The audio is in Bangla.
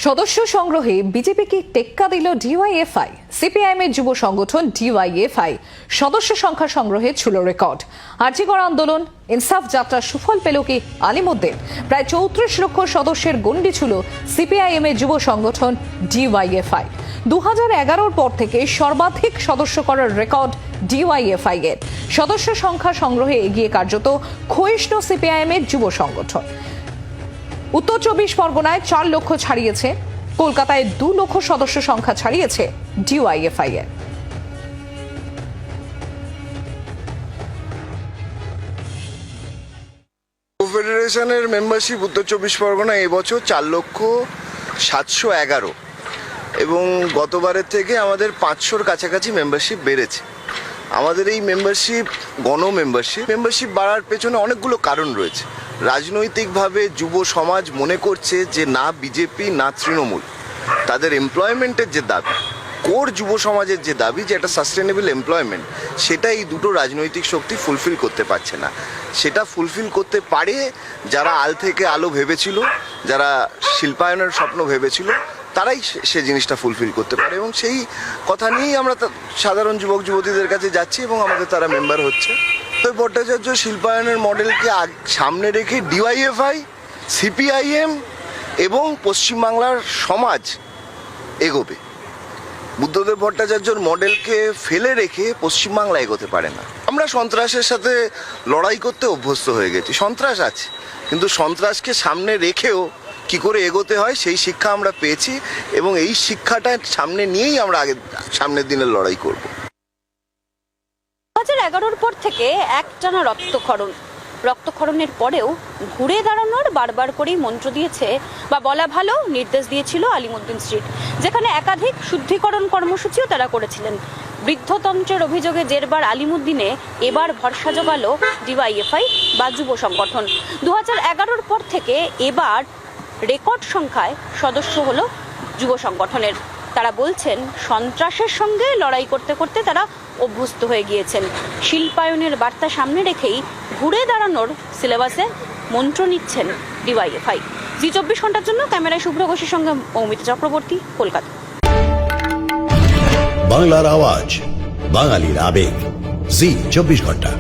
সদস্য সংগ্রহে বিজেপিকে টেক্কা দিল ডিওয়াইএফআই। সিপিআইএম এর যুব সংগঠন ডিওয়াইএফআই সদস্য সংখ্যা সংগ্রহে ছিল রেকর্ড। আর্জিকর আন্দোলন ইনসাফ যাত্রার সুফল পেল কি আলিমুদ্দিন? প্রায় 34 লক্ষ সদস্যের গণ্ডি ছিল সিপিআইএম এর যুব সংগঠন ডিওয়াইএফআই। 2011 পর থেকে সর্বাধিক সদস্য করার রেকর্ড ডিওয়াইএফআই এর। সদস্য সংখ্যা সংগ্রহে এগিয়ে কার্যত ক্ষয়িষ্ণু সিপিআইএম এর যুব সংগঠন। উত্তর 24 পরগনায় 4 লক্ষ ছাড়িয়েছে, কলকাতায় 2 লক্ষ সদস্য সংখ্যা ছাড়িয়েছে ডিওয়াইএফআই এর। ফেডারেশনের মেম্বারশিপ উত্তর 24 পরগনা এবছর 4,711,000 এবং গতবারের থেকে আমাদের 500-র কাছাকাছি মেম্বারশিপ বেড়েছে। আমাদের এই মেম্বারশিপ মেম্বারশিপ বাড়ার পেছনে অনেকগুলো কারণ রয়েছে। রাজনৈতিকভাবে যুব সমাজ মনে করছে যে না বিজেপি না তৃণমূল, তাদের এমপ্লয়মেন্টের যে দাবি, কোর যুব সমাজের যে দাবি যে একটা সাস্টেনেবল এমপ্লয়মেন্ট, সেটা এই দুটো রাজনৈতিক শক্তি ফুলফিল করতে পারছে না। সেটা ফুলফিল করতে পারে যারা আল থেকে আলো ভেবেছিল, যারা শিল্পায়নের স্বপ্ন ভেবেছিল, তারাই সে জিনিসটা ফুলফিল করতে পারে। এবং সেই কথা নিয়েই আমরা সাধারণ যুবক যুবতীদের কাছে যাচ্ছি এবং আমাদের তারা মেম্বার হচ্ছে। তো ভট্টাচার্য শিল্পায়নের মডেলকে সামনে রেখে ডিওয়াইএফআই, সিপিআইএম এবং পশ্চিমবাংলার সমাজ এগোবে। বুদ্ধদেব ভট্টাচার্যর মডেলকে ফেলে রেখে পশ্চিমবাংলা এগোতে পারে না। আমরা সন্ত্রাসের সাথে লড়াই করতে অভ্যস্ত হয়ে গেছি। সন্ত্রাস আছে, কিন্তু সন্ত্রাসকে সামনে রেখেও কি করে এগোতে হয় সেই শিক্ষা আমরা পেয়েছি এবং এই শিক্ষাটা সামনে নিয়েই আমরা সামনের দিনের লড়াই করব। 2011 পর থেকে একটানা রক্তক্ষরণের পরেও ঘুরে দাঁড়ানোর বারবার করেই মন্ত্র দিয়েছে বা বলা ভালো নির্দেশ দিয়েছিল আলিমুদ্দিন স্ট্রিট, যেখানে একাধিক শুদ্ধিকরণ কর্মসূচিও তারা করেছিলেন। বৃদ্ধতন্ত্রের অভিযোগে জেরবার আলিমুদ্দিনে এবার ভরসা জোগালো ডিওয়াইএফআই বা যুব সংগঠন। 2011 পর থেকে এবার রেকর্ড সংখ্যায় সদস্য হলো যুব সংগঠনের। তারা বলছেন সন্ত্রাসের সঙ্গে লড়াই করতে করতে তারা অভ্যস্ত হয়ে গিয়েছেন। শিল্পায়নের বার্তা সামনে রেখেই ঘুরে দাঁড়ানোর সিলেবাসে মন্ত্র নিচ্ছেন ডিওয়াইএফআই। জি 24 ঘন্টার জন্য ক্যামেরায় শুভ্র ঘোষের সঙ্গে মৌমিতা চক্রবর্তী, কলকাতা। বাংলার আওয়াজ, বাঙালির আবেগ, জি 24 ঘন্টা।